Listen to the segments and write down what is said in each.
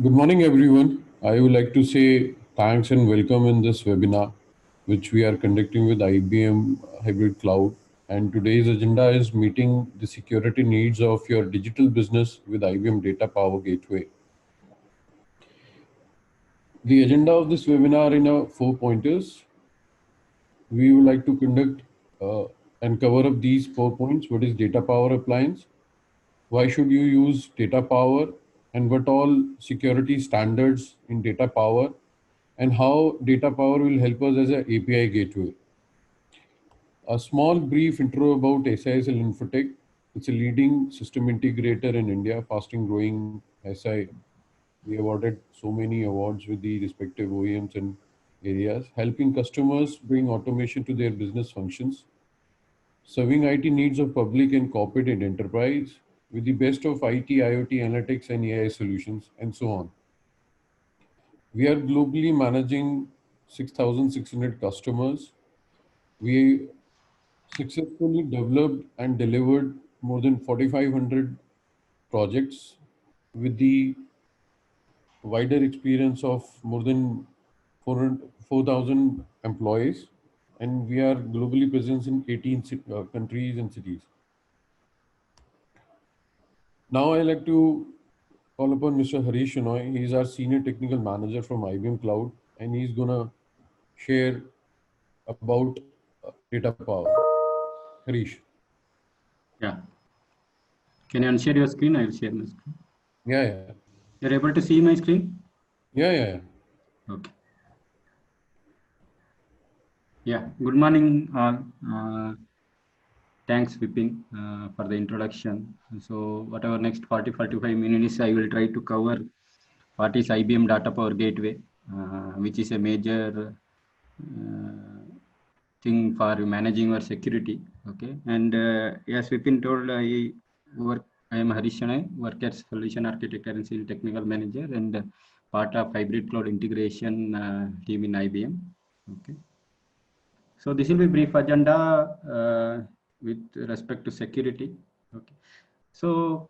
Good morning, everyone. I would like to say thanks and welcome in this webinar, which we are conducting with IBM Hybrid Cloud. And today's agenda is meeting the security needs of your digital business with IBM Data Power Gateway. The agenda of this webinar in four pointers. We would like to conduct uh, and cover up these 4 points. What is data power appliance? Why should you use data power? And what all security standards in data power? And how data power will help us as an API gateway. A small brief intro about SISL Infotech. It's a leading system integrator in India, fastest growing SI. We awarded so many awards with the respective OEMs and areas, helping customers bring automation to their business functions, serving IT needs of public and corporate and enterprise with the best of IT, IoT, analytics, and AI solutions, and so on. We are globally managing 6,600 customers. We successfully developed and delivered more than 4,500 projects with the wider experience of more than 4,000 employees, and we are globally present in 18 countries and cities. Now I like to call upon Mr. Harish Shenoy. He is our senior technical manager from IBM Cloud, and he's gonna share about data power. Harish. Yeah. Can you unshare your screen? I will share my screen. Yeah. You're able to see my screen? Yeah. Okay. Yeah. Good morning, all. Thanks, Vipin, for the introduction. So, whatever next 40-45 minutes, I will try to cover what is IBM Data Power Gateway, which is a major thing for managing our security. Okay. And as Vipin told, I am Harish Shanai, work as solution architect and senior technical manager, and part of hybrid cloud integration team in IBM. Okay. So this will be brief agenda with respect to security. Okay. So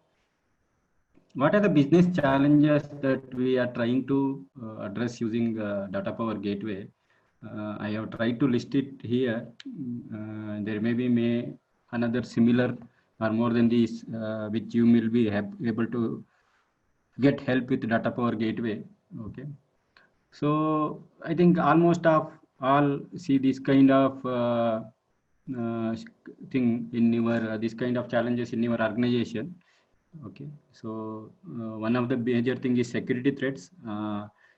what are the business challenges that we are trying to address using Data Power Gateway? I have tried to list it here. There may be another similar or more than these, which you will be able to get help with Data Power Gateway. Okay. So I think almost of all see this kind of thing in your this kind of challenges in your organization. Okay, so one of the major thing is security threats.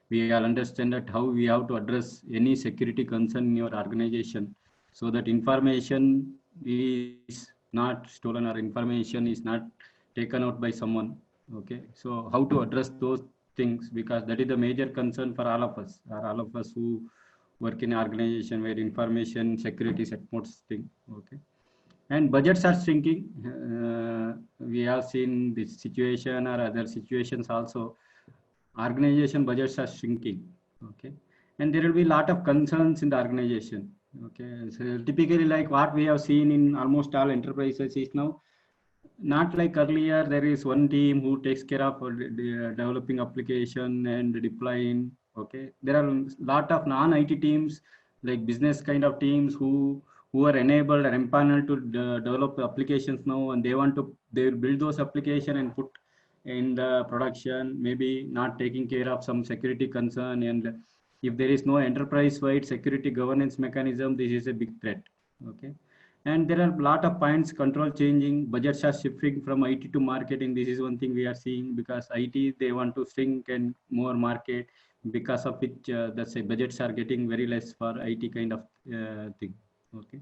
We all understand that how we have to address any security concern in your organization, so that information is not stolen or information is not taken out by someone. Okay, so how to address those things, because that is the major concern for all of us who work in an organization where information security is utmost thing. Okay, and budgets are shrinking. We have seen this situation or other situations also. Organization budgets are shrinking. Okay, and there will be a lot of concerns in the organization. Okay, so typically like what we have seen in almost all enterprises is now not like earlier. There is one team who takes care of developing application and deploying. Okay, there are a lot of non-IT teams, like business kind of teams who are enabled and empaneled to develop applications now, and they will build those application and put in the production, maybe not taking care of some security concern. And if there is no enterprise-wide security governance mechanism, this is a big threat. Okay, and there are a lot of points, control changing, budgets are shifting from IT to marketing. This is one thing we are seeing, because IT, they want to shrink and more market, because of which that's say budgets are getting very less for IT kind of thing. Okay.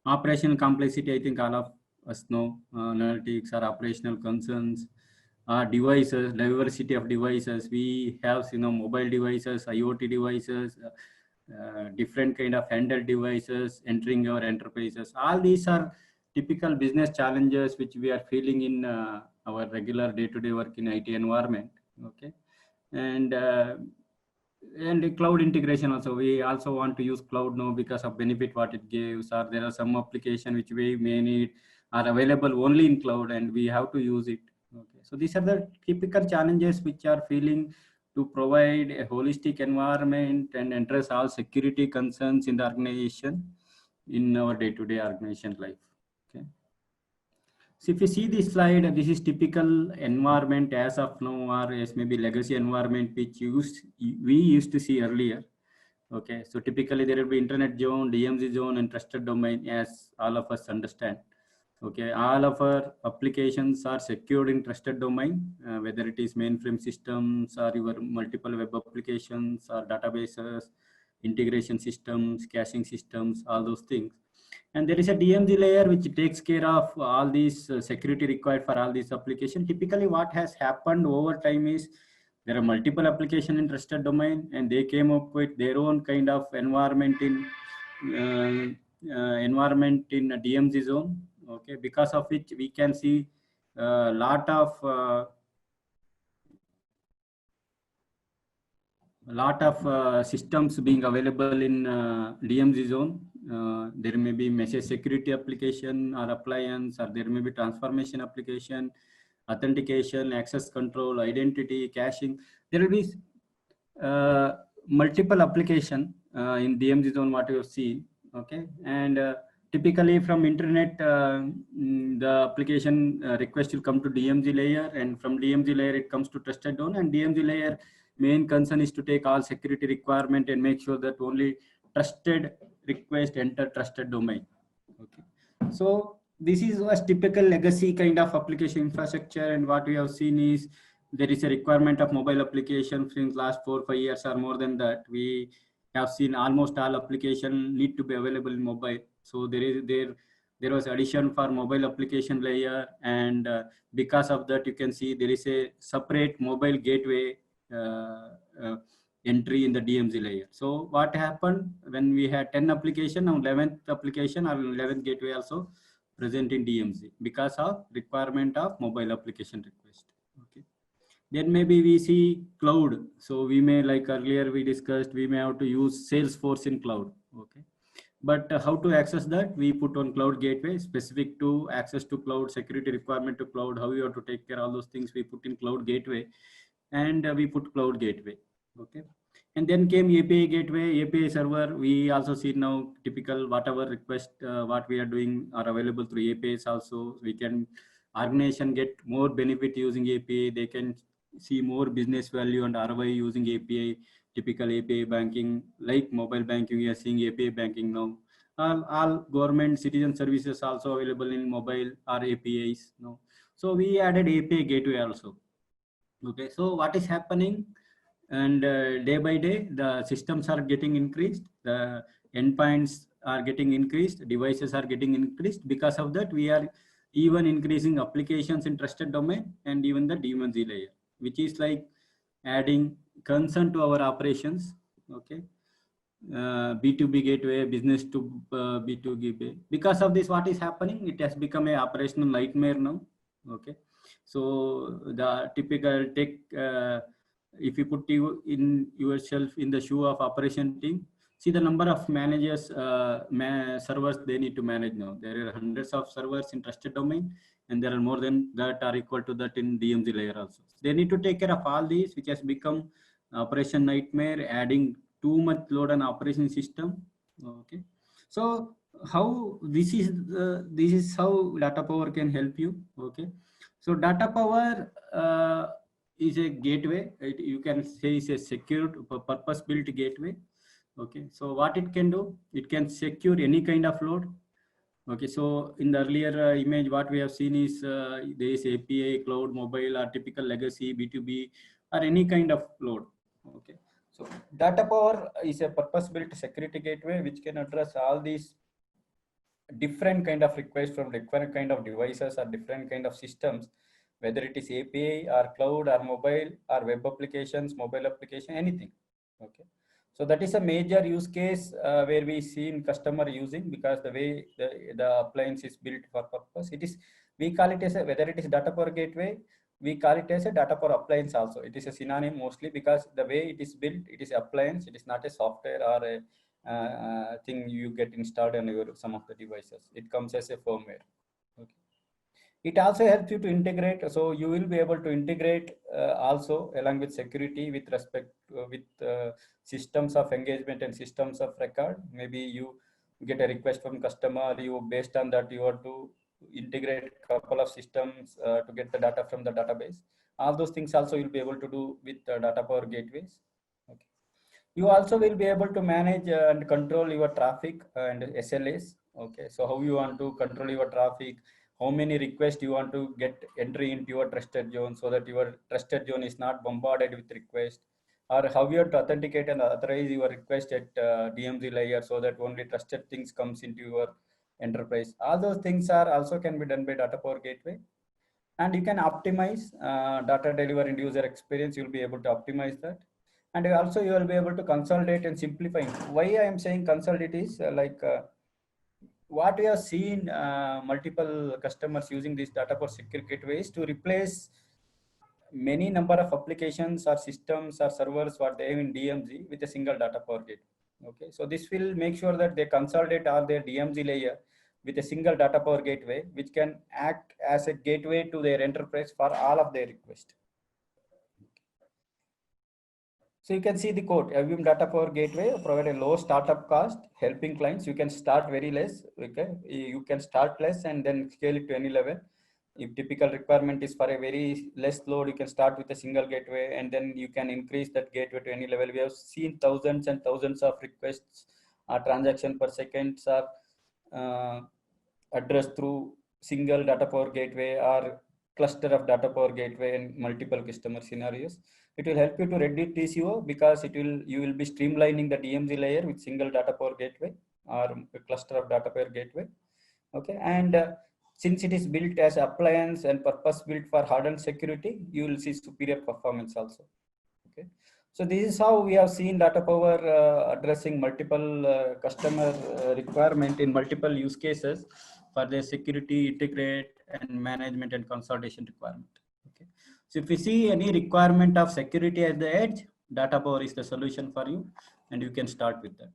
Operational complexity, I think all of us know, analytics or operational concerns, devices, diversity of devices. We have, mobile devices, IoT devices, different kind of handheld devices entering our enterprises. All these are typical business challenges which we are feeling in our regular day-to-day work in IT environment. Okay, and the cloud integration also. We also want to use cloud now because of benefit what it gives, or there are some application which we may need are available only in cloud and we have to use it. Okay, so these are the typical challenges which are feeling to provide a holistic environment and address all security concerns in the organization in our day-to-day organization life. Okay. So if you see this slide, this is typical environment as of now, or as maybe legacy environment which we used to see earlier. Okay, so typically there will be internet zone, DMZ zone, and trusted domain, as all of us understand. Okay, all of our applications are secured in trusted domain, whether it is mainframe systems or your multiple web applications or databases, integration systems, caching systems, all those things. And there is a DMZ layer which takes care of all these security required for all these applications. Typically, what has happened over time is there are multiple applications in trusted domain, and they came up with their own kind of environment in a DMZ zone. Okay, because of which we can see a lot of systems being available in DMZ zone. There may be message security application or appliance, or there may be transformation application, authentication, access control, identity, caching. There will be multiple application in DMZ zone what you have seen. Okay, and typically from internet, the application request will come to DMZ layer, and from DMZ layer it comes to trusted zone, and DMZ layer main concern is to take all security requirement and make sure that only trusted request enter trusted domain. Okay, so this is a typical legacy kind of application infrastructure, and what we have seen is there is a requirement of mobile application since last 4-5 years or more than that. We have seen almost all application need to be available in mobile. So there was addition for mobile application layer, and because of that, you can see there is a separate mobile gateway entry in the DMZ layer. So what happened when we had 10 application, now 11th application or 11th gateway also present in DMZ because of requirement of mobile application request. Okay. Then maybe we see cloud. So we may, like earlier we discussed, we may have to use Salesforce in cloud. Okay. But how to access that? We put on cloud gateway specific to access to cloud, security requirement to cloud, how you have to take care of all those things. We put in cloud gateway, and we put cloud gateway. Okay. And then came API gateway, API server. We also see now typical whatever request what we are doing are available through APIs also. We can organization get more benefit using API. They can see more business value and ROI using API. Typical API banking, like mobile banking, we are seeing API banking now. All government citizen services also available in mobile or APIs now. So we added API gateway also. Okay, so what is happening? And day by day, the systems are getting increased, the endpoints are getting increased, devices are getting increased. Because of that, we are even increasing applications in trusted domain and even the DMZ layer, which is like adding concern to our operations. Okay, B2B gateway, business to B2 gateway. Because of this, what is happening? It has become a operational nightmare now. Okay, so the typical tech, if you put yourself in the shoe of operation team, see the number of managers, servers they need to manage now. There are hundreds of servers in trusted domain, and there are more than that are equal to that in DMZ layer also. They need to take care of all these, which has become operation nightmare, adding too much load on operation system. Okay, so how this is how data power can help you. Okay, so data power is a gateway. You can say is a secured purpose built gateway. Okay, so what it can do, it can secure any kind of load. Okay, so in the earlier image, what we have seen is there is API, cloud, mobile, or typical legacy, B2B, or any kind of load. Okay, so data power is a purpose-built security gateway which can address all these different kind of requests from different kind of devices or different kind of systems, whether it is API or cloud or mobile or web applications, mobile application, anything. Okay. So that is a major use case where we see in customer using, because the way the appliance is built for purpose, it is, we call it as a, whether it is data power gateway, we call it as a data power appliance also. It is a synonym mostly because the way it is built, it is appliance, it is not a software or a thing you get installed on your some of the devices. It comes as a firmware. Okay. It also helps you to integrate. So you will be able to integrate also along with security with respect with systems of engagement and systems of record. Maybe you get a request from customer, you based on that you have to integrate couple of systems to get the data from the database. All those things also you'll be able to do with data power gateways. Okay. You also will be able to manage and control your traffic and SLAs. Okay, so how you want to control your traffic, how many requests you want to get entry into your trusted zone so that your trusted zone is not bombarded with requests, or how you have to authenticate and authorize your request at DMZ layer so that only trusted things comes into your enterprise. All those things are also can be done by data power gateway. And you can optimize data delivery and user experience. You'll be able to optimize that. And also you will be able to consolidate and simplify. Why I am saying consolidate is what we have seen multiple customers using this data for security gateways to replace many number of applications or systems or servers what they have in DMZ with a single data power gate. Okay, so this will make sure that they consolidate all their DMZ layer with a single data power gateway, which can act as a gateway to their enterprise for all of their requests. So you can see the code. IBM Data Power Gateway provide a low startup cost, helping clients. You can start very less. Okay, you can start less and then scale it to any level. If typical requirement is for a very less load, you can start with a single gateway and then you can increase that gateway to any level. We have seen thousands and thousands of requests or transaction per second are addressed through single data power gateway or cluster of data power gateway and multiple customer scenarios. It will help you to reduce TCO because you will be streamlining the DMZ layer with single data power gateway or a cluster of data power gateway. Okay, and since it is built as appliance and purpose built for hardened security, you will see superior performance also. Okay, so this is how we have seen data power addressing multiple customer requirement in multiple use cases for their security, integrate, and management and consolidation requirement. Okay, so if we see any requirement of security at the edge, data power is the solution for you, and you can start with that.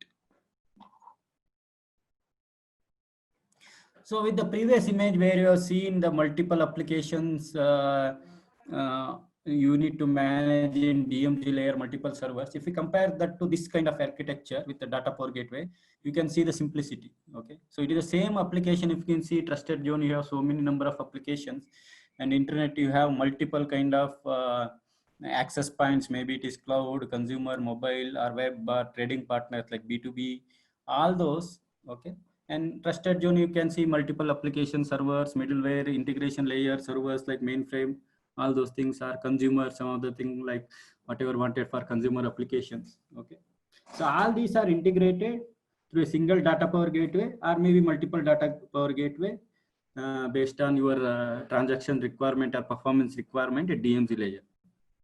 So with the previous image where you have seen the multiple applications you need to manage in DMZ layer, multiple servers. If you compare that to this kind of architecture with the data power gateway, you can see the simplicity. Okay, so it is the same application. If you can see trusted zone, you have so many number of applications, and internet you have multiple kind of access points. Maybe it is cloud, consumer, mobile, or web, or trading partners like B2B, all those. Okay. And trusted zone, you can see multiple application servers, middleware, integration layer, servers like mainframe, all those things are consumer, some of the things like whatever wanted for consumer applications. Okay. So all these are integrated through a single data power gateway or maybe multiple data power gateway based on your transaction requirement or performance requirement at DMZ layer.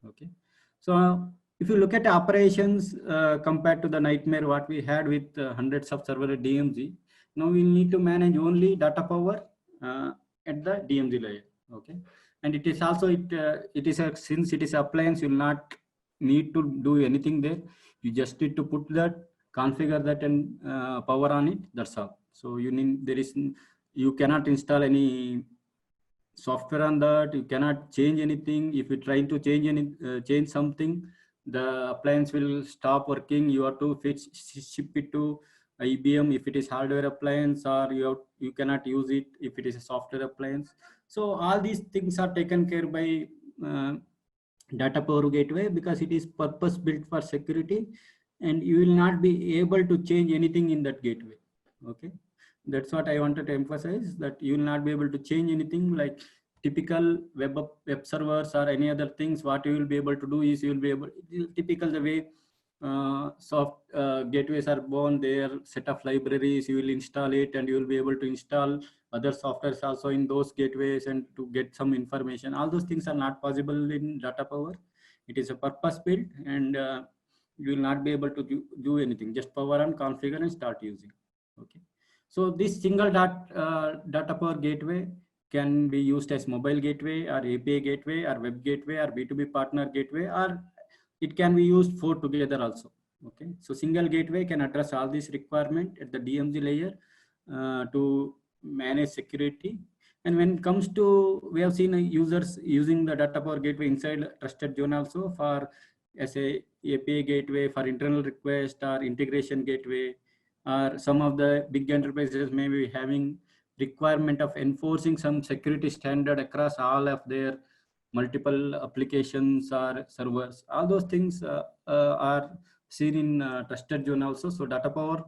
Okay. So if you look at operations compared to the nightmare what we had with hundreds of server at DMZ, now we need to manage only data power at the DMZ layer. Okay, and it is also since it is appliance, you will not need to do anything there. You just need to put that, configure that, and power on it. That's all. So you cannot install any software on that. You cannot change anything. If you try to change something, the appliance will stop working. You have to ship it to IBM if it is hardware appliance, or you cannot use it if it is a software appliance. So all these things are taken care by data power gateway because it is purpose built for security, and you will not be able to change anything in that gateway. Okay, that's what I wanted to emphasize, that you will not be able to change anything like typical web servers or any other things. What you will be able to do is you will be able, typical the way gateways are born, their set of libraries, you will install it and you will be able to install other softwares also in those gateways and to get some information. All those things are not possible in data power. It is a purpose built, and you will not be able to do anything, just power on, configure and start using. Okay, so this single data power gateway can be used as mobile gateway or API gateway or web gateway or B2B partner gateway, or it can be used for together also. Okay, so single gateway can address all these requirement at the DMZ layer to manage security, And when it comes to, we have seen users using the data power gateway inside trusted zone also for as a API gateway for internal request or integration gateway, or some of the big enterprises may be having requirement of enforcing some security standard across all of their multiple applications or servers. All those things are seen in trusted zone also. So data power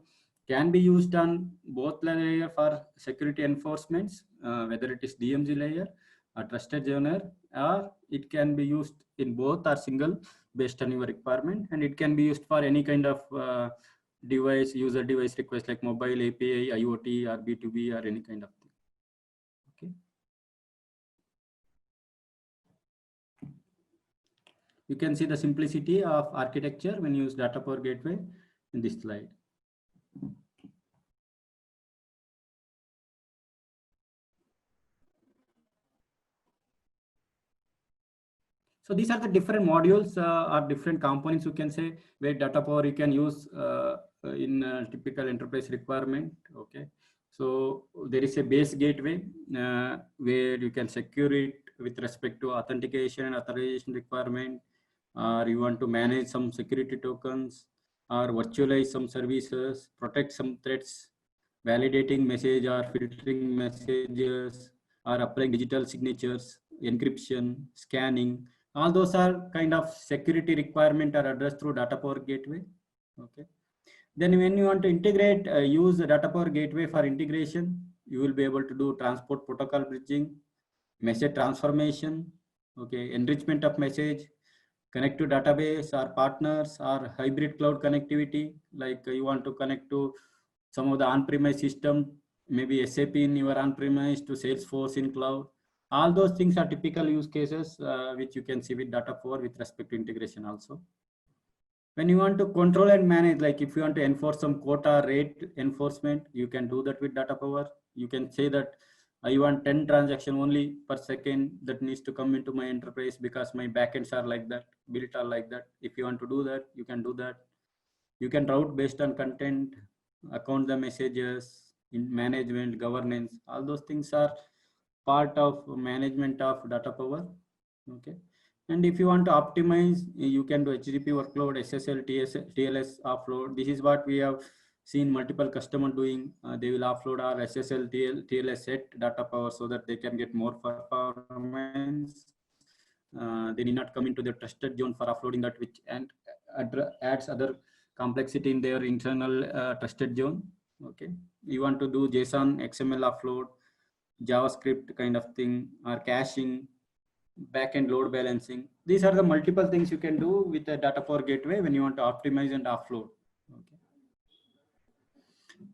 can be used on both layer for security enforcements, whether it is DMZ layer or trusted zone, or it can be used in both or single based on your requirement, and it can be used for any kind of device, user device request like mobile, API, IoT, or B2B, or any kind of thing. Okay. You can see the simplicity of architecture when you use data power gateway in this slide. So these are the different modules or different components, you can say, where data power you can use in a typical enterprise requirement. Okay. So there is a base gateway where you can secure it with respect to authentication and authorization requirement, or you want to manage some security tokens, or virtualize some services, protect some threats, validating message or filtering messages, or applying digital signatures, encryption, scanning. All those are kind of security requirement are addressed through data power gateway. Okay. Then when you want to integrate, use the data power gateway for integration, you will be able to do transport protocol bridging, message transformation, okay, enrichment of message, connect to database or partners, or hybrid cloud connectivity, like you want to connect to some of the on-premise system, maybe SAP in your on-premise to Salesforce in cloud. All those things are typical use cases which you can see with data power with respect to integration also. When you want to control and manage, like if you want to enforce some quota rate enforcement, you can do that with data power. You can say that I want 10 transactions only per second that needs to come into my enterprise because my backends are like that, built are like that. If you want to do that, you can do that. You can route based on content, account the messages, in management, governance. All those things are part of management of data power. Okay. And if you want to optimize, you can do HTTP workload, SSL, TLS offload. This is what we have seen multiple customers doing. They will offload our SSL, TLS set data power so that they can get more performance. They need not come into the trusted zone for offloading that, which and adds other complexity in their internal trusted zone. Okay. You want to do JSON, XML offload, JavaScript kind of thing, or caching, backend load balancing. These are the multiple things you can do with the data power gateway when you want to optimize and offload.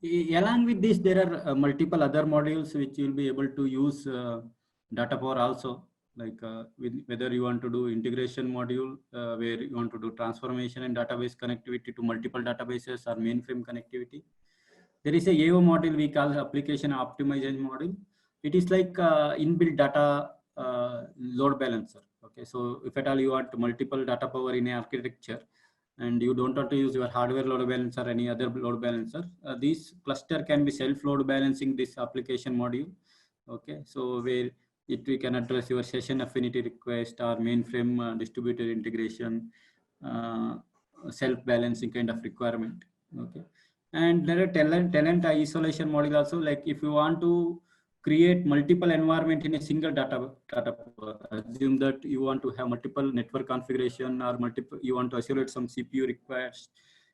Okay. Along with this, there are multiple other modules which you'll be able to use data power also, like whether you want to do integration module where you want to do transformation and database connectivity to multiple databases, or mainframe connectivity. There is a AO module we call application optimization module. It is like inbuilt data load balancer. Okay, so if at all you want multiple data power in a architecture and you don't want to use your hardware load balancer or any other load balancer, this cluster can be self load balancing this application module. Okay, so where we can address your session affinity request or mainframe distributed integration, self balancing kind of requirement. Okay. And there are tenant isolation module also, like if you want to create multiple environment in a single data assume that you want to have multiple network configuration or multiple, you want to isolate some CPU requests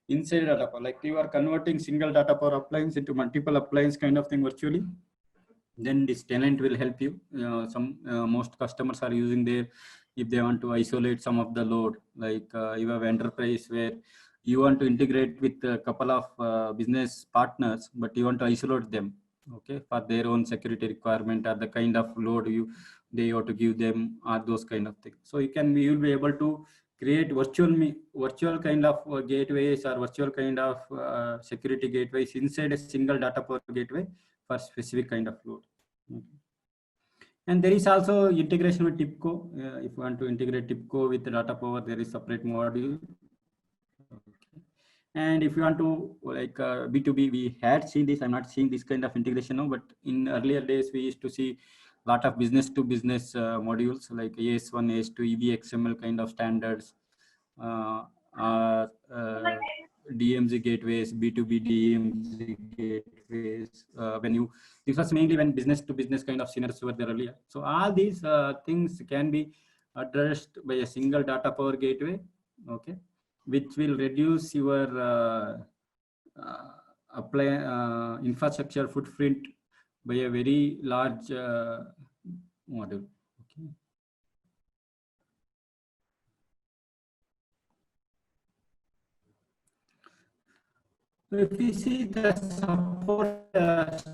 inside data power, like you are converting single data power appliance into multiple appliance kind of thing virtually, then this tenant will help you. Most customers are using there if they want to isolate some of the load, like you have enterprise where you want to integrate with a couple of business partners, but you want to isolate them, okay, for their own security requirement or the kind of load they ought to give them, or those kind of things. So you'll be able to create virtual kind of gateways or virtual kind of security gateways inside a single data power gateway for specific kind of load. Okay. And there is also integration with TIBCO. If you want to integrate TIBCO with the data power, there is separate module. Okay. And if you want to like B2B, we had seen this. I'm not seeing this kind of integration now, but in earlier days, we used to see lot of business to business modules like AS1, AS2, EVXML kind of standards, DMZ gateways, B2B DMZ gateways. This was mainly when business to business kind of scenarios were there earlier. So all these things can be addressed by a single data power gateway, okay, which will reduce your infrastructure footprint by a very large model. Okay. So if we see the support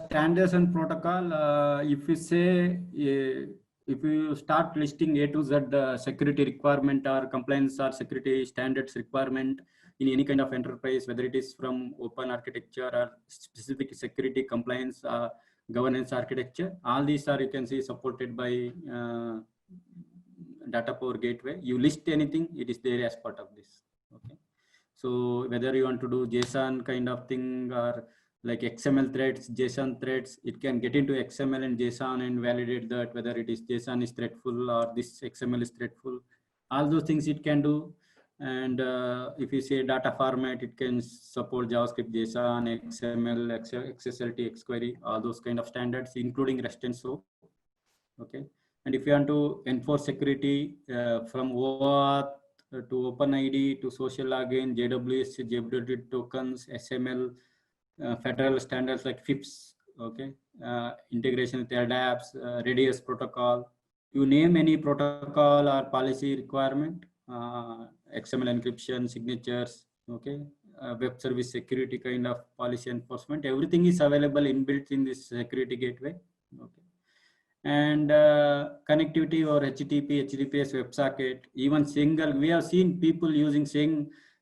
standards and protocol, if you say, if you start listing A to Z security requirement or compliance or security standards requirement in any kind of enterprise, whether it is from open architecture or specific security compliance governance architecture, all these are, you can see, supported by data power gateway. You list anything, it is there as part of this. Okay. So whether you want to do JSON kind of thing or like XML threads, JSON threads, it can get into XML and JSON and validate that whether it is JSON is threadful or this XML is threadful. All those things it can do. And if you say data format, it can support JavaScript, JSON, XML, XSLT, XQuery, all those kind of standards, including REST and SOAP. Okay. And if you want to enforce security from OAuth to OpenID to social login, JWS, JWT tokens, SML, federal standards like FIPS, okay, integration with LDAPs, Radius protocol. You name any protocol or policy requirement, XML encryption, signatures, okay, web service security kind of policy enforcement. Everything is available inbuilt in this security gateway. Okay. And connectivity or HTTP, HTTPS, WebSocket, even single, we have seen people using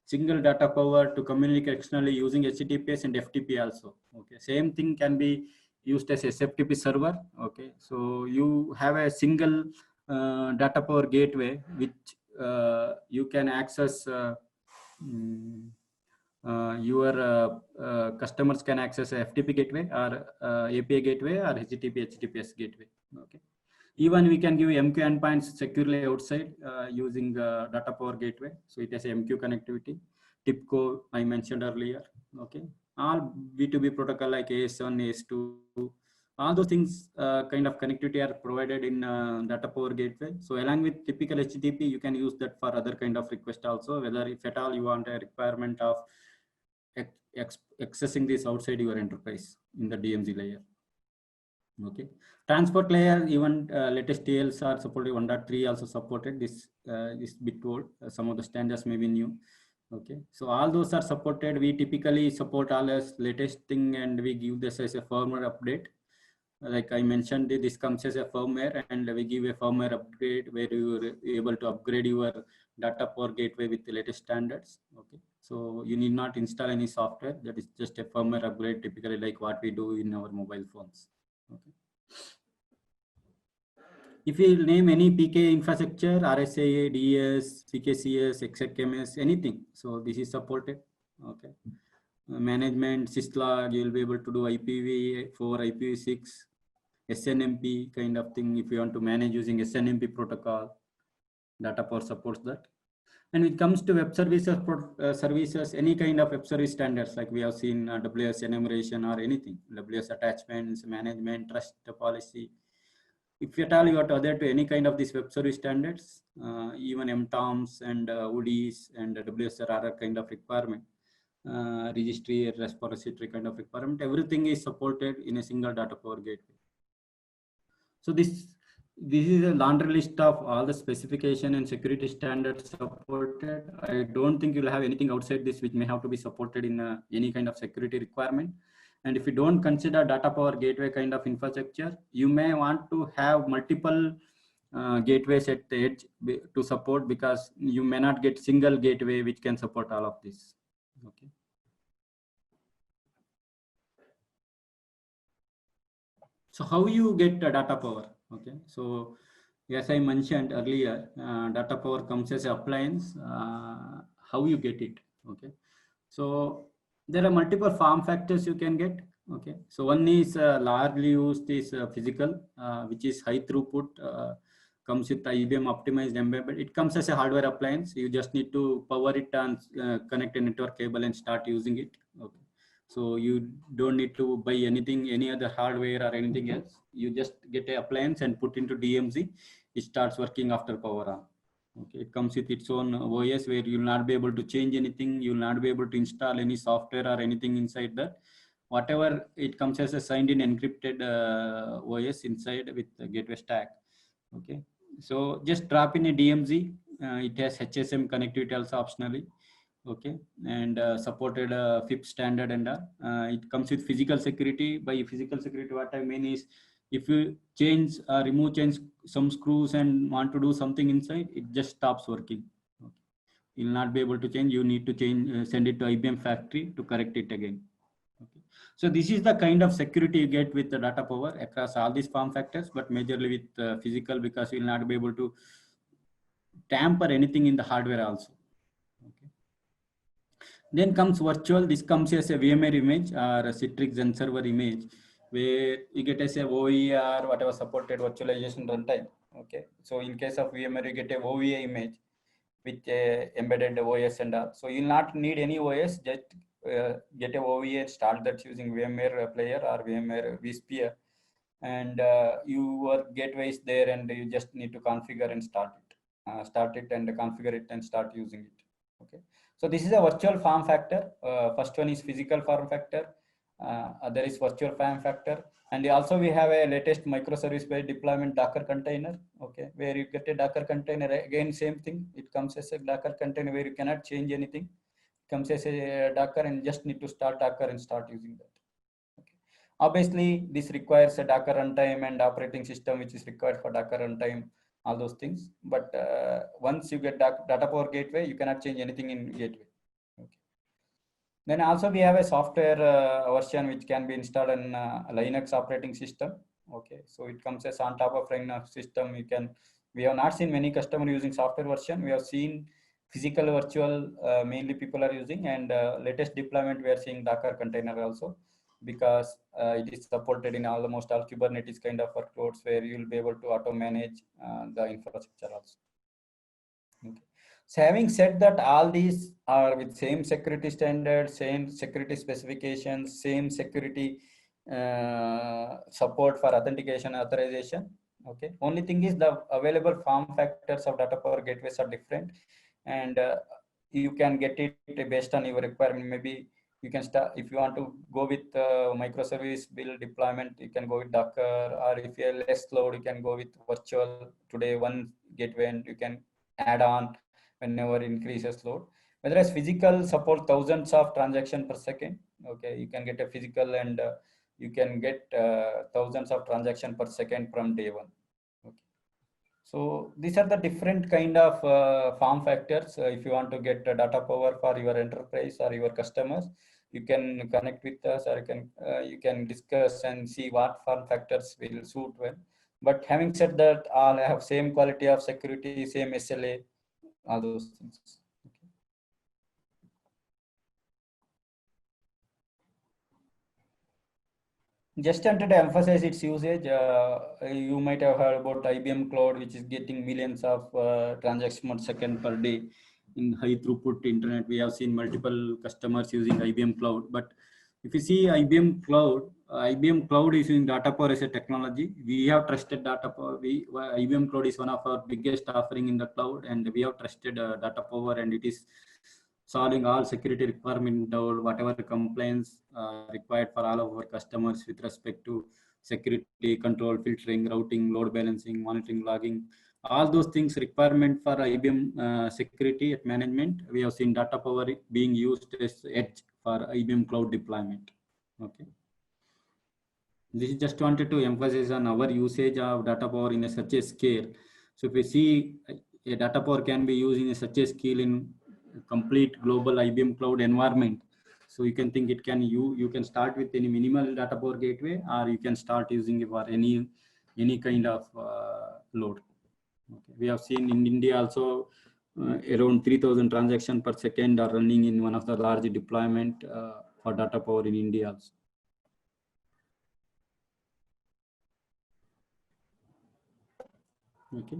single data power to communicate externally using HTTPS and FTP also. Okay, same thing can be used as SFTP server. Okay, so you have a single data power gateway which you can access. Your customers can access a FTP gateway or API gateway or HTTP, HTTPS gateway. Okay. Even we can give MQ endpoints securely outside using data power gateway. So it has a MQ connectivity. TIBCO I mentioned earlier. Okay. All B2B protocol like AS1, AS2, all those things kind of connectivity are provided in data power gateway. So along with typical HTTP, you can use that for other kind of request also, whether if at all you want a requirement of accessing this outside your enterprise in the DMZ layer. Okay. Transport layer, even latest TLs are supported. 1.3 also supported. This is bit old. Some of the standards may be new. Okay. So all those are supported. We typically support all as latest thing and we give this as a firmware update. Like I mentioned, this comes as a firmware and we give a firmware upgrade where you are able to upgrade your data power gateway with the latest standards. Okay. So you need not install any software. That is just a firmware upgrade, typically like what we do in our mobile phones. Okay. If you name any PK infrastructure, RSA, DS, PKCS, XMS, anything. So this is supported. Okay. Management, syslog, you will be able to do IPv4, IPv6, SNMP kind of thing. If you want to manage using SNMP protocol, data power supports that. And when it comes to web services, services, any kind of web service standards, like we have seen WS enumeration or anything, WS attachments, management, trust policy. If at all you are to adhere to any kind of these web service standards, even MTOMs and ODs and WSRR kind of requirement, registry, repository kind of requirement, everything is supported in a single data power gateway. So this is a laundry list of all the specification and security standards supported. I don't think you'll have anything outside this which may have to be supported in any kind of security requirement. And if you don't consider data power gateway kind of infrastructure, you may want to have multiple gateways at the edge to support, because you may not get single gateway which can support all of this. Okay. So how you get data power? Okay. So as I mentioned earlier, data power comes as an appliance. How you get it? Okay. So there are multiple form factors you can get. Okay, so one is largely used is physical, which is high throughput, comes with IBM optimized embedded. It comes as a hardware appliance. You just need to power it and connect a network cable and start using it. Okay. So you don't need to buy anything, any other hardware or anything else. You just get a appliance and put into DMZ. It starts working after power on. Okay, it comes with its own OS where you'll not be able to change anything. You'll not be able to install any software or anything inside that. Whatever, it comes as a signed in encrypted OS inside with the gateway stack. Okay, so just drop in a DMZ. It has HSM connectivity also optionally. Okay, and supported FIPS standard, and it comes with physical security. By physical security, what I mean is, if you change change some screws and want to do something inside, it just stops working. Okay. You'll not be able to change. You need to change, send it to IBM factory to correct it again. Okay. So this is the kind of security you get with the data power across all these form factors, but majorly with physical, because you will not be able to tamper anything in the hardware also. Okay. Then comes virtual. This comes as a VMware image or a Citrix Zen server image, where you get as a OE or whatever supported virtualization runtime. Okay. So in case of VMware, you get a OVA image with a embedded OS and all. So you'll not need any OS, just get a OVA, start that using VMware Player or VMware vSphere, and your gateway is there, and you just need to configure and start it and configure it and start using it. Okay, so this is a virtual form factor. First one is physical form factor, other is virtual form factor, and also we have a latest microservice based deployment Docker container. Okay, where you get a Docker container, again same thing, it comes as a Docker container where you cannot change anything. It comes as a Docker and just need to start Docker and start using that. Okay. Obviously this requires a Docker runtime and operating system which is required for Docker runtime, all those things. But once you get data power gateway, you cannot change anything in gateway. Okay. Then also we have a software version which can be installed in Linux operating system. Okay, so it comes as on top of Linux system. We have not seen many customers using software version. We have seen physical virtual mainly people are using, and latest deployment we are seeing Docker container also, because it is supported in almost all Kubernetes kind of workloads where you will be able to auto manage the infrastructure also. Okay. So having said that, all these are with same security standards, same security specifications, same security support for authentication authorization. Okay, only thing is the available form factors of data power gateways are different, and you can get it based on your requirement. Maybe you can start, if you want to go with microservice build deployment, you can go with Docker, or if you are less load, you can go with virtual. Today one gateway, and you can add on whenever increases load. Whereas physical support thousands of transactions per second. Okay, you can get a physical, and you can get thousands of transactions per second from day one. Okay. So these are the different kind of form factors. If you want to get data power for your enterprise or your customers, you can connect with us, or you can discuss and see what form factors will suit well. But having said that, all have same quality of security, same SLA, all those things. Okay. Just wanted to emphasize its usage. You might have heard about IBM Cloud, which is getting millions of transactions per second per day in high throughput internet. We have seen multiple customers using IBM Cloud. But if you see IBM Cloud is using data power as a technology. We have trusted data power. IBM Cloud is one of our biggest offering in the cloud, and we have trusted data power, and it is solving all security requirement, whatever complaints required for all of our customers with respect to security control, filtering, routing, load balancing, monitoring, logging, all those things requirement for IBM security at management. We have seen data power being used as edge for IBM cloud deployment. Okay. This is just wanted to emphasize on our usage of data power in such a scale. So if we see a data power can be used in such a scale in complete global IBM cloud environment. So you can think it can, you can start with any minimal data power gateway, or you can start using it for any kind of load. Okay. We have seen in India also around 3,000 transactions per second are running in one of the large deployment for data power in India also. Okay.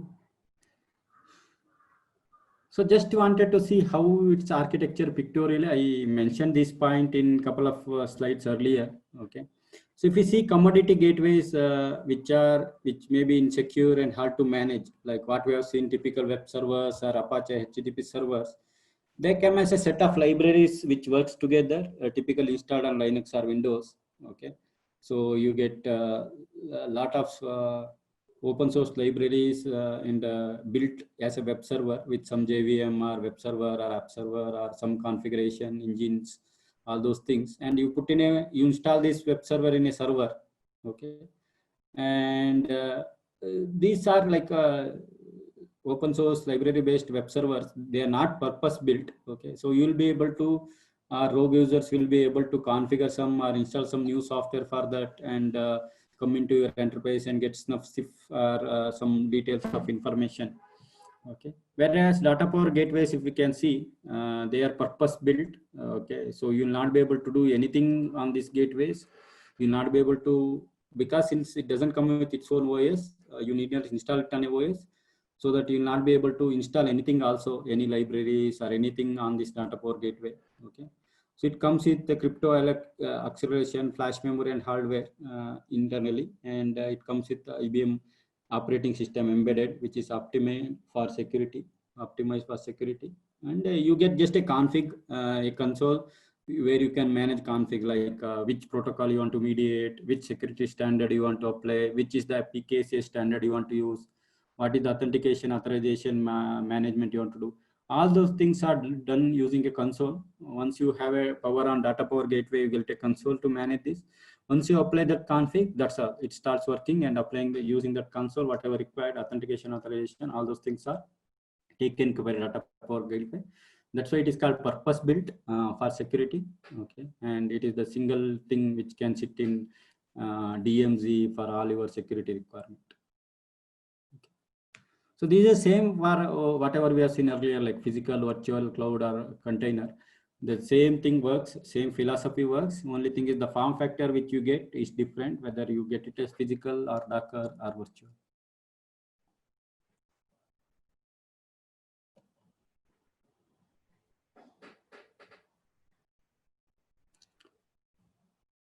So just wanted to see how its architecture pictorially. I mentioned this point in couple of slides earlier. Okay. So if we see commodity gateways, which may be insecure and hard to manage, like what we have seen typical web servers or Apache HTTP servers, they come as a set of libraries which works together, typically installed on Linux or Windows. Okay. So you get a lot of open source libraries and built as a web server with some JVM or web server or app server or some configuration engines, all those things. And you you install this web server in a server. Okay. And these are like open source library based web servers. They are not purpose built. Okay. So you will be able to, rogue users will be able to configure some or install some new software for that and come into your enterprise and get snuff or some details of information. Okay. Whereas data power gateways, if we can see, they are purpose built. Okay. So you'll not be able to do anything on these gateways. You'll not be able to, because since it doesn't come with its own OS, you need to install it on a OS, so that you'll not be able to install anything also, any libraries or anything on this data power gateway. Okay. So it comes with the crypto acceleration, flash memory and hardware internally, and it comes with IBM operating system embedded, which is optimized for security, and you get just a config, a console where you can manage config, like which protocol you want to mediate, which security standard you want to apply, which is the PKCA standard you want to use, what is the authentication, authorization management you want to do. All those things are done using a console. Once you have a power on data power gateway, you will take console to manage this. Once you apply that config, that's all. It starts working and applying using that console, whatever required, authentication, authorization, all those things are taken by data power gateway. That's why it is called purpose built for security. Okay, and it is the single thing which can sit in DMZ for all your security requirement. Okay. So these are same for whatever we have seen earlier, like physical, virtual, cloud, or container. The same thing works, same philosophy works. Only thing is the form factor which you get is different, whether you get it as physical or Docker or virtual.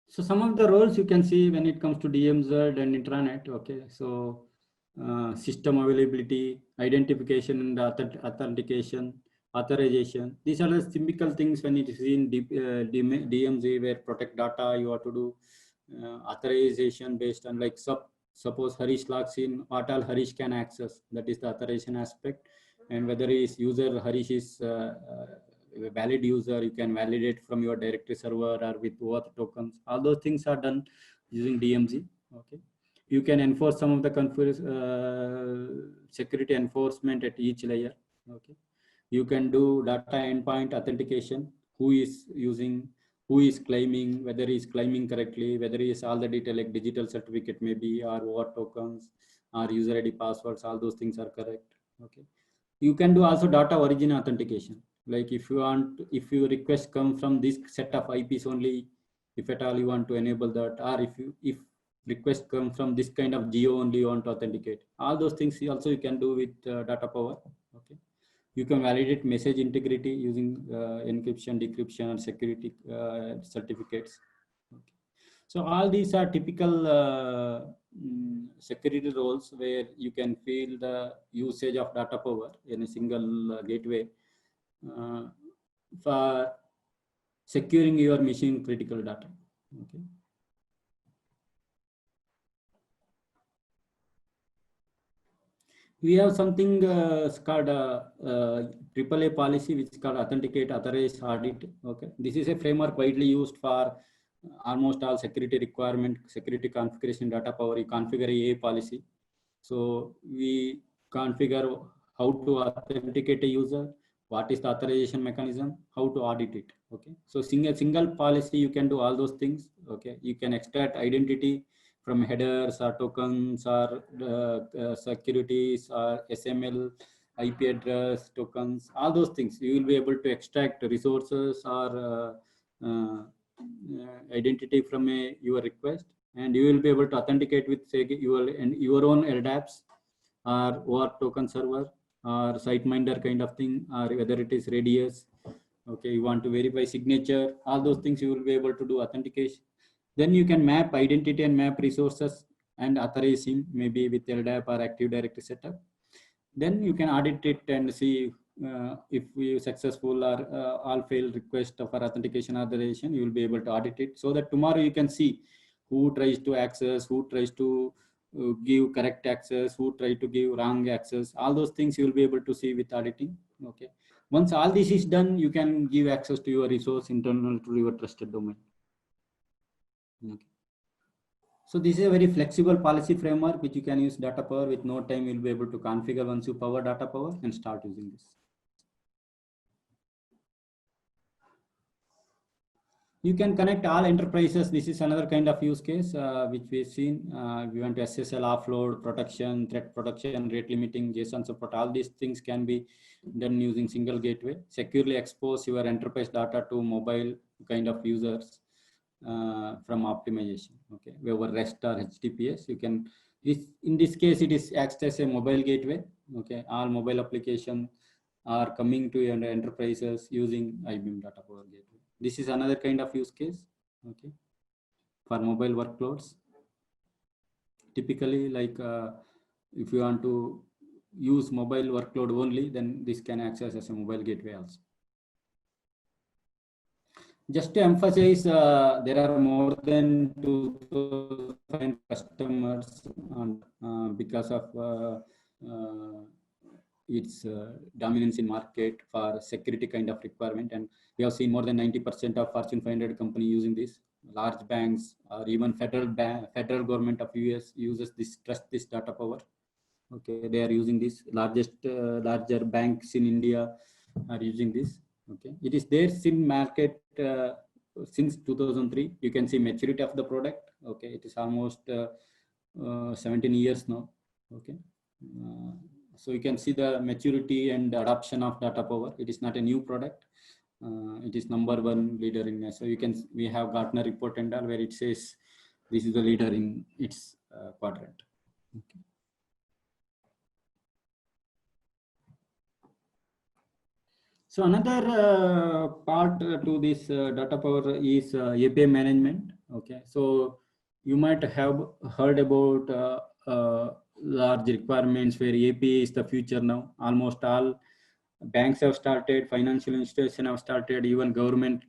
So some of the roles you can see when it comes to DMZ and intranet. Okay, so system availability, identification and authentication, authorization. These are the typical things when it is in DMZ, where protect data, you have to do authorization based on, like, suppose Harish logs in, what all Harish can access. That is the authorization aspect. And whether his user Harish is a valid user, you can validate from your directory server or with OAuth tokens. All those things are done using DMZ. Okay. You can enforce some of the security enforcement at each layer. Okay. You can do data endpoint authentication, who is using, who is claiming, whether he is claiming correctly, whether he is all the detail like digital certificate maybe, or OAuth tokens, or user ID passwords, all those things are correct. Okay. You can do also data origin authentication. Like if you want, if your request come from this set of IPs only, if at all you want to enable that, or if request come from this kind of geo only you want to authenticate, all those things also you can do with data power. Okay. You can validate message integrity using encryption, decryption, and security certificates. Okay. So all these are typical security roles where you can feel the usage of data power in a single gateway for securing your mission critical data. Okay. We have something called AAA policy, which is called authenticate, authorize, audit. Okay, this is a framework widely used for almost all security requirement, security configuration, data power. You configure a policy. So we configure how to authenticate a user, what is the authorization mechanism, how to audit it. Okay, so single policy, you can do all those things. Okay, you can extract identity from headers or tokens or securities or SML, IP address, tokens, all those things. You will be able to extract resources or identity from your request, and you will be able to authenticate with, say, your own LDAPs or OAuth token server or SiteMinder kind of thing, or whether it is Radius. Okay, you want to verify signature, all those things you will be able to do authentication. Then you can map identity and map resources and authorize him, maybe with LDAP or Active Directory setup. Then you can audit it and see if we successful or all fail request for authentication authorization, you will be able to audit it, so that tomorrow you can see who tries to access, who tries to give correct access, who try to give wrong access. All those things you will be able to see with auditing. Okay. Once all this is done, you can give access to your resource internal to your trusted domain. Okay. So this is a very flexible policy framework which you can use Data Power. With no time, you'll be able to configure once you power Data Power and start using this. You can connect all enterprises. This is another kind of use case which we've seen. We want to SSL offload, protection, threat protection, rate limiting, JSON support. All these things can be done using single gateway. Securely expose your enterprise data to mobile kind of users from optimization. Okay, over REST or HTTPS, you can. In this case, it is acts as a mobile gateway. Okay, all mobile applications are coming to your enterprises using IBM Data Power Gateway. This is another kind of use case, okay, for mobile workloads. Typically, like if you want to use mobile workload only, then this can access as a mobile gateway also. Just to emphasize, there are more than 2,000 customers because of its dominance in market for security kind of requirement. And we have seen more than 90% of Fortune 500 company using this. Large banks or even federal government of US uses this, trust this Data Power. Okay, they are using this. Larger banks in India are using this. Okay, it is there in market since 2003. You can see maturity of the product. Okay, it is almost 17 years now. Okay. So you can see the maturity and adoption of Data Power. It is not a new product. It is #1 leader in. So you can, we have Gartner report and all where it says this is the leader in its quadrant. Okay. So another part to this Data Power is API management. Okay, so you might have heard about large requirements where API is the future now. Almost all banks have started, financial institutions have started, even government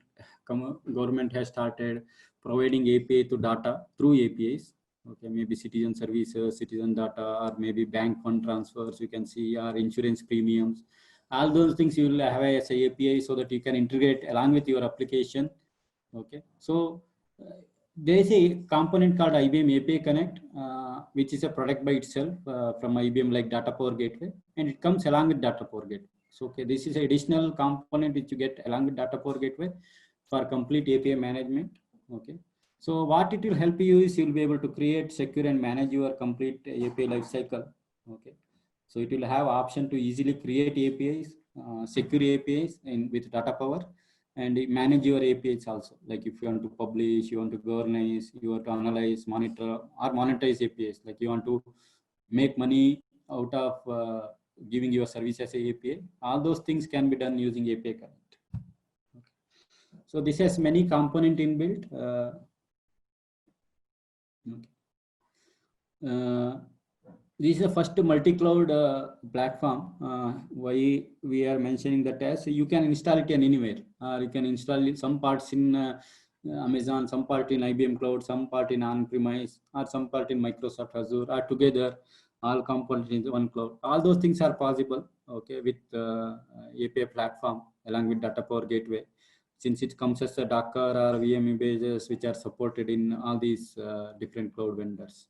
has started providing API to data through APIs. Okay, maybe citizen services, citizen data, or maybe bank fund transfers, you can see, or insurance premiums. All those things you will have as a API so that you can integrate along with your application. Okay, so there is a component called IBM API Connect, which is a product by itself from IBM, like Data Power Gateway, and it comes along with Data Power Gateway. So okay, this is an additional component which you get along with Data Power Gateway for complete API management. Okay, so what it will help you is you will be able to create, secure, and manage your complete API lifecycle. Okay, so it will have option to easily create APIs, secure APIs with Data Power, and manage your APIs also. Like if you want to publish, you want to governance, you want to analyze, monitor, or monetize APIs. Like you want to make money out of giving your service as a API. All those things can be done using API Connect. Okay. So this has many component inbuilt. This is the first multi-cloud platform. Why we are mentioning that as you can install it anywhere. You can install it some parts in Amazon, some part in IBM Cloud, some part in on-premise, or some part in Microsoft Azure, or together, all components in one cloud. All those things are possible. Okay, with API platform along with Data Power Gateway, since it comes as a Docker or VM images which are supported in all these different cloud vendors.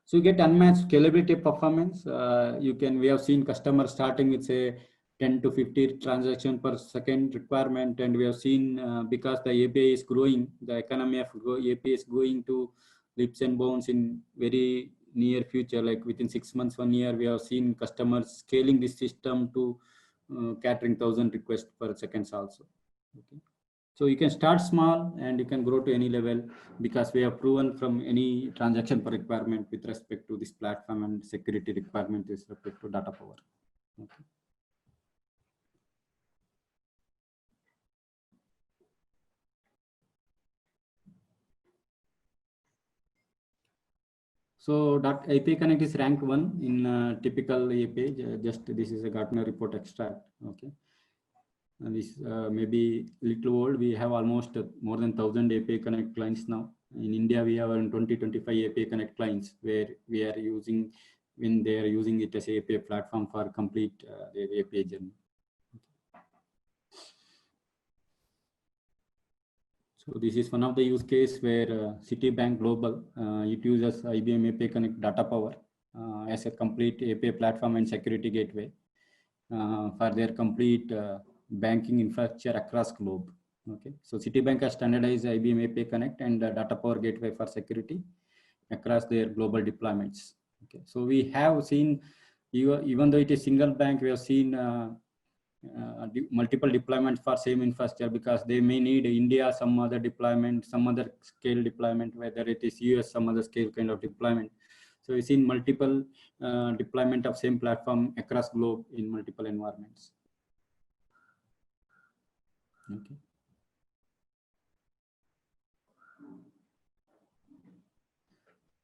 So you get unmatched scalability performance. We have seen customers starting with say 10 to 50 transactions per second requirement, and we have seen because the API is growing, the economy of API is going to leaps and bounds in very near future, like within 6 months, 1 year, we have seen customers scaling this system to catering 1,000 requests per second also. Okay. So you can start small and you can grow to any level, because we have proven from any transaction per requirement with respect to this platform and security requirement with respect to data power. Okay. So API Connect is rank 1 in typical API. Just this is a Gartner report extract. Okay. And this maybe little old. We have almost more than 1,000 API Connect clients now. In India, we have 20-25 API Connect clients where we are using, when they are using it as a API platform for complete their API journey. So this is one of the use case where Citibank Global, it uses IBM API Connect Data Power as a complete API platform and security gateway for their complete banking infrastructure across globe. Okay, so Citibank has standardized IBM API Connect and Data Power Gateway for security across their global deployments. Okay, so we have seen, even though it is single bank, we have seen multiple deployments for same infrastructure, because they may need India some other deployment, some other scale deployment, whether it is US some other scale kind of deployment. So we've seen multiple deployment of same platform across globe in multiple environments. Okay.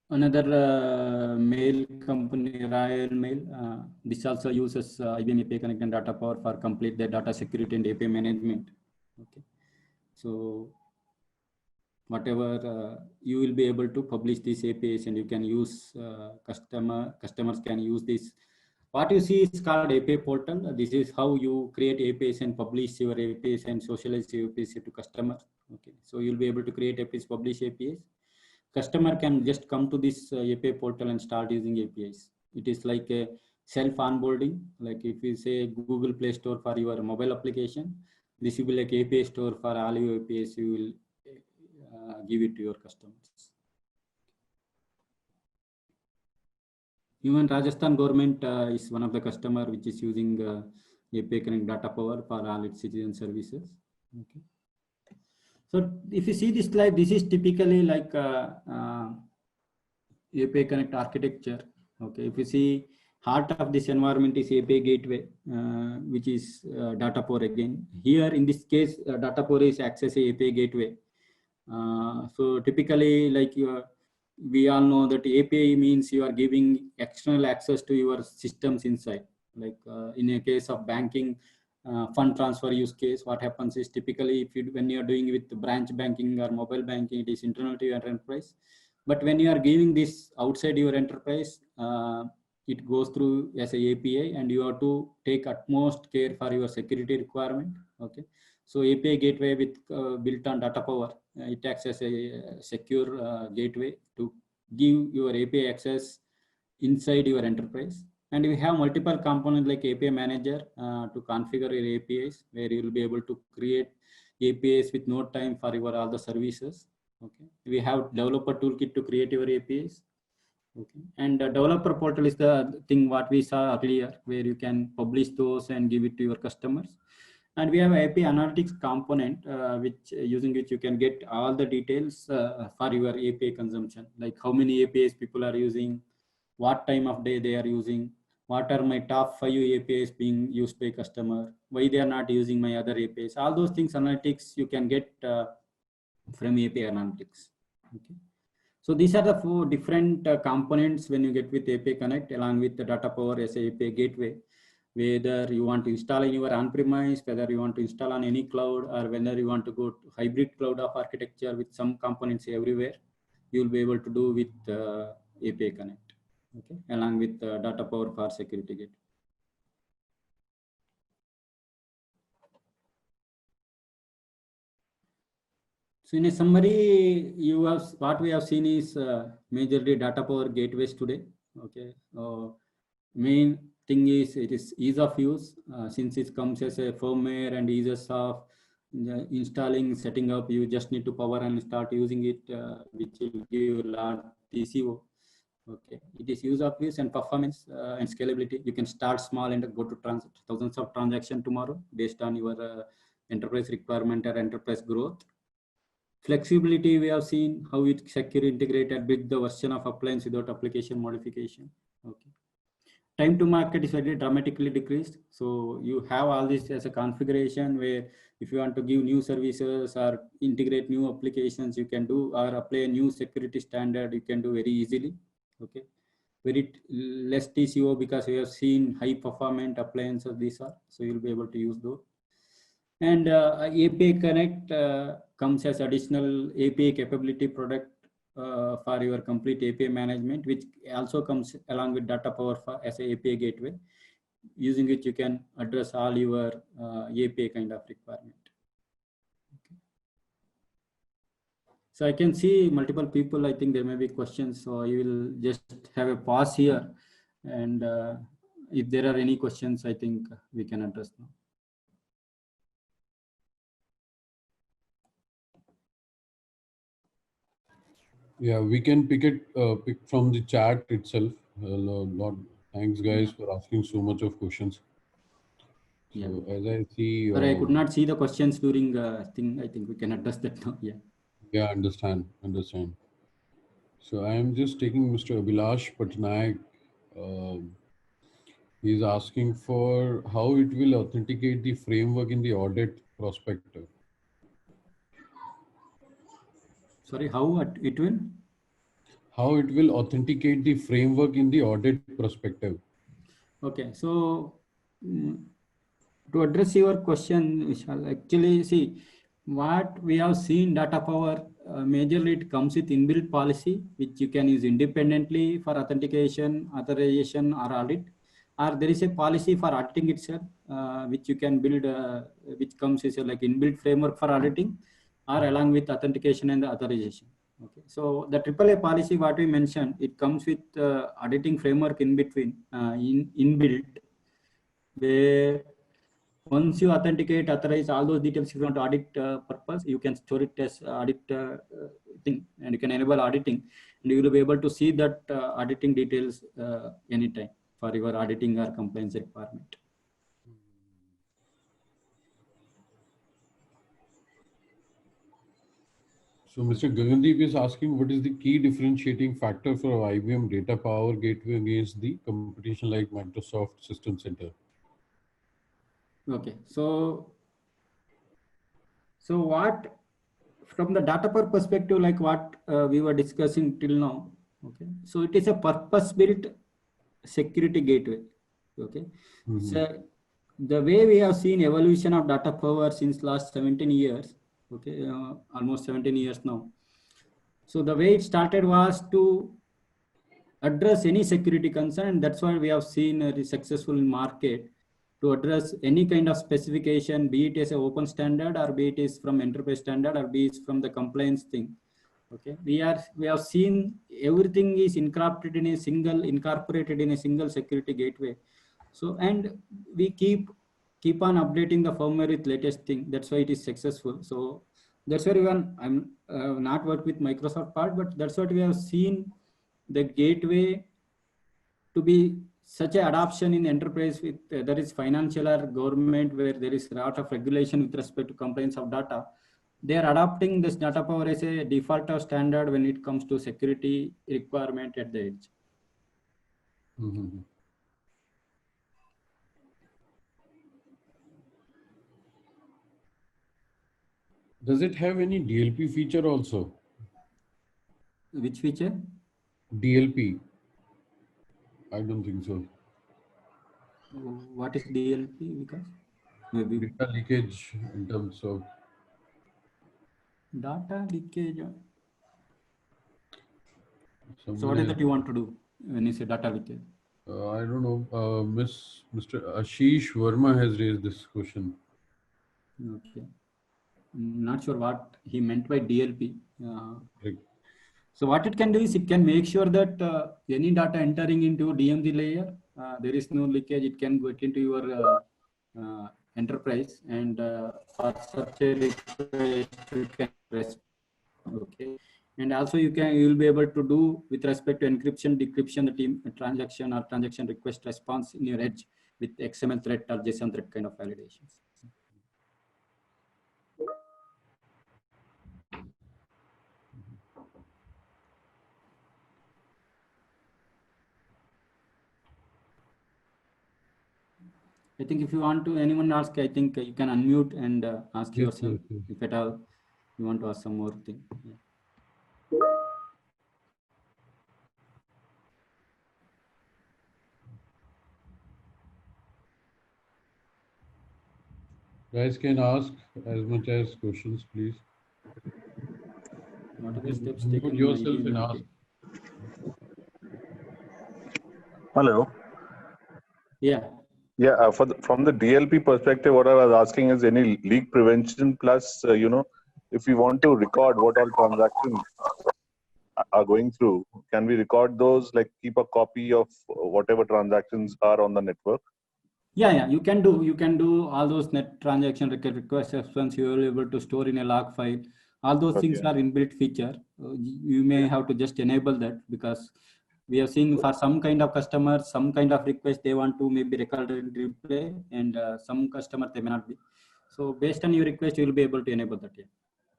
Another mail company, Royal Mail, this also uses IBM API Connect and Data Power for complete their data security and API management. Okay, so whatever you will be able to publish these APIs, and you can use customers can use this. What you see is called API portal. This is how you create APIs and publish your APIs and socialize your APIs to customers. Okay, so you'll be able to create APIs, publish APIs. Customer can just come to this API portal and start using APIs. It is like a self onboarding. Like if you say Google Play Store for your mobile application, this will be like API store for all your APIs. You will give it to your customers. Even Rajasthan government is one of the customer which is using API Connect Data Power for all its citizen services. Okay. So if you see this slide, this is typically like API Connect architecture. Okay, if you see, heart of this environment is API gateway, which is Data Power again. Here in this case, Data Power is access API gateway. So typically, like we all know that API means you are giving external access to your systems inside. Like in a case of banking, fund transfer use case, what happens is typically when you are doing with branch banking or mobile banking, it is internal to your enterprise. But when you are giving this outside your enterprise, it goes through as a API, and you have to take utmost care for your security requirement. Okay, so API gateway with built on Data Power, it acts as a secure gateway to give your API access inside your enterprise. And we have multiple components like API Manager to configure your APIs, where you will be able to create APIs with no time for your all the services. Okay, we have developer toolkit to create your APIs. Okay, and the developer portal is the thing what we saw earlier, where you can publish those and give it to your customers. And we have API analytics component, using which you can get all the details for your API consumption, like how many APIs people are using, what time of day they are using, what are my top 5 APIs being used by customer, why they are not using my other APIs. All those things, analytics, you can get from API analytics. Okay. So these are the 4 different components when you get with API Connect, along with the Data Power as a API gateway. Whether you want to install in your on-premise, whether you want to install on any cloud, or whether you want to go to hybrid cloud of architecture with some components everywhere, you will be able to do with API Connect, okay, along with Data Power for security gate. So in a summary, what we have seen is majorly Data Power gateways today. Okay, main thing is it is ease of use, since it comes as a firmware and eases of installing, setting up. You just need to power and start using it, which will give you a lot TCO. Okay, it is use of use and performance and scalability. You can start small and go to thousands of transactions tomorrow based on your enterprise requirement or enterprise growth. Flexibility, we have seen how it secure, integrate, and build the version of appliance without application modification. Okay. Time to market is very dramatically decreased. So you have all this as a configuration where if you want to give new services or integrate new applications, you can do, or apply a new security standard, you can do very easily. Okay. Very less TCO because we have seen high performant appliances these are. So you'll be able to use those. And API Connect comes as additional API capability product for your complete API management, which also comes along with Data Power as an API gateway. Using it, you can address all your API kind of requirement. Okay. So I can see multiple people. I think there may be questions. So I will just have a pause here. And if there are any questions, I think we can address now. Yeah, we can pick from the chat itself. Thanks, guys, for asking so much of questions. Yeah. So as I see, But I could not see the questions during thing. I think we can address that now. Yeah. Yeah, understand. So I am just taking Mr. Abhilash Patnaik. He's asking for how it will authenticate the framework in the audit prospective. Sorry, how it will? How it will authenticate the framework in the audit prospective. Okay, so to address your question, Vishal, actually see what we have seen Data Power majorly it comes with inbuilt policy which you can use independently for authentication, authorization, or audit, or there is a policy for auditing itself which you can build, which comes as a like inbuilt framework for auditing, or along with authentication and the authorization. Okay, so the AAA policy what we mentioned, it comes with auditing framework in between, inbuilt, where once you authenticate, authorize all those details, if you want to audit purpose, you can store it as audit thing, and you can enable auditing, and you will be able to see that auditing details anytime for your auditing or compliance requirement. So Mr. Gagandeep is asking, what is the key differentiating factor for IBM Data Power Gateway against the competition like Microsoft System Center? Okay, so what from the Data Power perspective, like what we were discussing till now. Okay, so it is a purpose-built security gateway. Okay, so the way we have seen evolution of Data Power since last 17 years. Okay, almost 17 years now. So the way it started was to address any security concern. That's why we have seen a successful market to address any kind of specification, be it as an open standard, or be it is from enterprise standard, or be it from the compliance thing. Okay, we have seen everything is incorporated in a single security gateway. So, and we keep on updating the firmware with latest thing. That's why it is successful. So that's why even I'm not work with Microsoft part, but that's what we have seen the gateway to be such a adoption in enterprise with there is financial or government where there is a lot of regulation with respect to compliance of data. They are adopting this Data Power as a default of standard when it comes to security requirement at the edge. Does it have any DLP feature also? Which feature? DLP. I don't think so. What is DLP? Because maybe data leakage in terms of data leakage. So somebody what is that you want to do when you say data leakage? I don't know. Mr. Ashish Verma has raised this question. Okay. Not sure what he meant by DLP. Right. So what it can do is it can make sure that any data entering into DMZ layer, there is no leakage. It can get into your enterprise, and for such a request you can press. Okay, and also you will be able to do with respect to encryption, decryption, the team transaction or transaction request response in your edge with XML threat or JSON threat kind of validations. I think if you want to anyone ask, I think you can unmute and ask Yes, yourself yes, yes. if at all you want to ask some more thing. Yeah. Guys can ask as much as questions, please. What are the steps Unmute taken in yourself IT? and Okay. ask. Hello. Yeah. Yeah, from the DLP perspective, what I was asking is any leak prevention plus, if we want to record what all transactions are going through, can we record those, like keep a copy of whatever transactions are on the network? Yeah, you can do all those net transaction request expense you will be able to store in a log file. All those things Okay. are inbuilt feature. You may have to just enable that, because we have seen for some kind of customers, some kind of request they want to maybe record and replay, and some customer they may not be. So based on your request, you will be able to enable that. Yeah.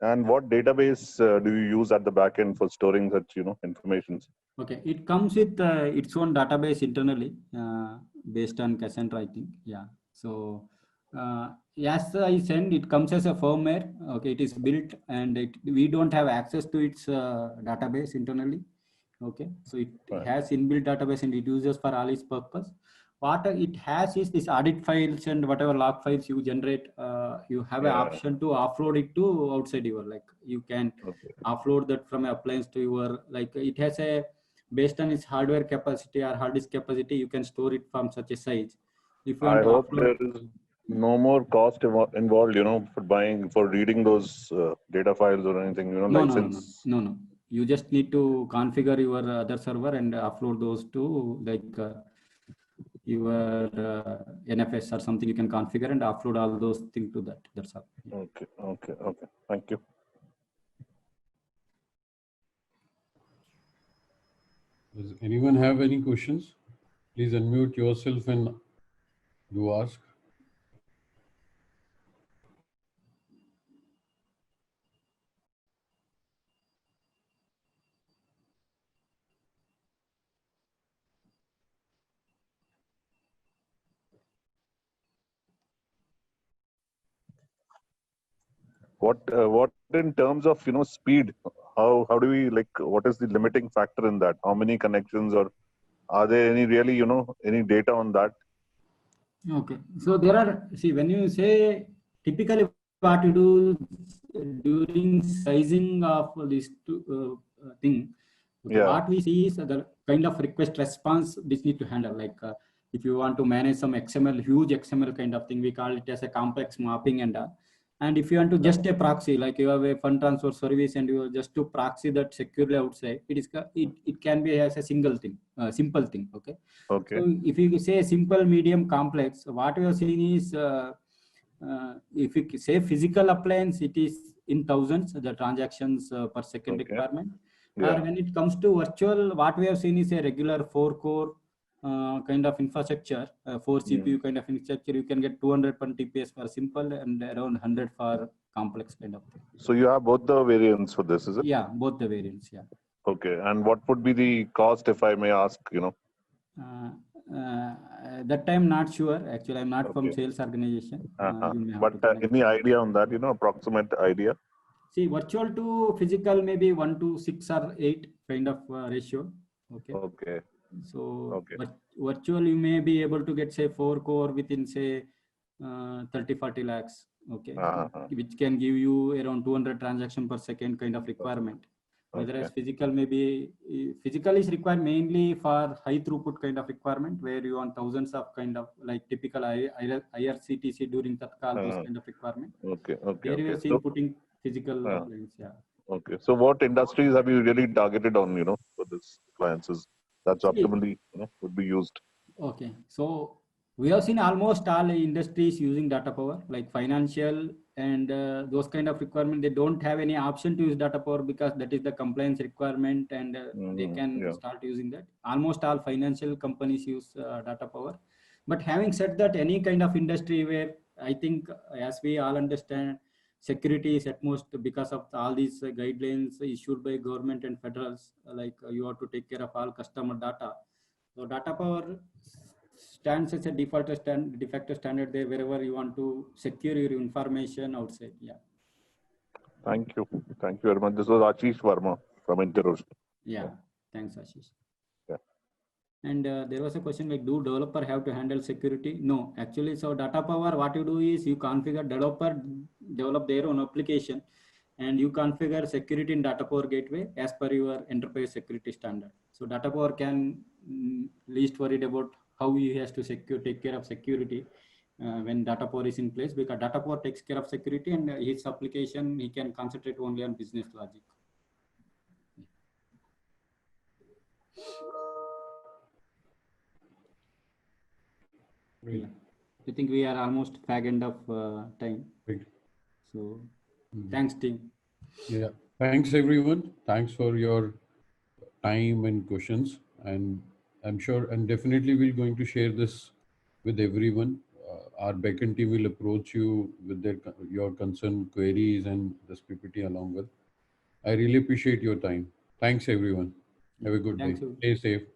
And what database do you use at the back end for storing such, information? Okay, it comes with its own database internally based on Cassandra, I think. Yeah. So as I said, it comes as a firmware. Okay, it is built, and we don't have access to its database internally. Okay, so it Right. has inbuilt database and it uses for all its purpose. What it has is this audit files and whatever log files you generate. You have an Yeah. option to offload it to outside your, like you can Okay. offload that from appliance to your, like it has a, based on its hardware capacity or hard disk capacity, you can store it from such a size. If you want I to hope offload, there is no more cost involved, for reading those data files or anything, license. no. You just need to configure your other server and upload those to like your NFS or something. You can configure and upload all those things to that. That's all. Yeah. Okay. Thank you. Does anyone have any questions? Please unmute yourself and do ask. What in terms of speed? How do we, like, what is the limiting factor in that? How many connections, or are there any really any data on that? Okay, so there are, see, when you say typically what you do during sizing of this thing, okay, Yeah. what we see is the kind of request response this need to handle. Like if you want to manage some XML, huge XML kind of thing, we call it as a complex mapping and all. And if you want to just a proxy, like you have a fund transfer service and you are just to proxy that securely outside, it can be as a single thing, simple thing. Okay. Okay. So if you say simple, medium, complex, what we are seeing is if you say physical appliance, it is in thousands, the transactions per second Okay. requirement. Yeah. Or when it comes to virtual, what we have seen is a regular 4-core kind of infrastructure, 4 CPU kind of infrastructure. You can get 200 TPS for simple and around 100 for complex kind of thing. So you have both the variants for this, is it? Yeah, both the variants. Yeah. Okay. And what would be the cost, if I may ask? That time not sure. Actually, I'm not from Okay. sales organization. You may have But to connect. any idea on that? Approximate idea? See, virtual to physical, maybe 1 to 6 or 8 kind of ratio. Okay. Okay. So Okay. virtual, you may be able to get say 4 core within say 30-40 lakhs. Okay. Which can give you around 200 transaction per second kind of requirement. Whereas physical, maybe physical is required mainly for high throughput kind of requirement, where you want thousands of kind of like typical IRCTC during Tatkal, those kind of requirement. Okay. Here you are seeing putting physical appliance. Yeah. Okay. So what industries have you really targeted on, for this appliances that's optimally, would be used? Okay. So we have seen almost all industries using data power, like financial and those kind of requirement. They don't have any option to use data power because that is the compliance requirement, and they can start using that. Almost all financial companies use data power. But having said that, any kind of industry where I think, as we all understand, security is at most because of all these guidelines issued by government and federals, like you have to take care of all customer data. So data power stands as a de facto standard there wherever you want to secure your information outside. Yeah. Thank you. Thank you very much. This was Ashish Verma from Interrost. Yeah. Thanks, Ashish. Yeah. And there was a question like, do developer have to handle security? No, actually, so Data Power, what you do is you configure developer develop their own application, and you configure security in Data Power Gateway as per your enterprise security standard. So Data Power can least worried about how he has to take care of security when Data Power is in place, because Data Power takes care of security, and his application, he can concentrate only on business logic. Great. Yeah. I think we are almost fag end of time. Great. So thanks, team. Yeah. Thanks, everyone. Thanks for your time and questions. And I'm sure and definitely we're going to share this with everyone. Our backend team will approach you with your concern queries and this PPT along with. I really appreciate your time. Thanks, everyone. Have a good Thanks, day. you. Stay safe.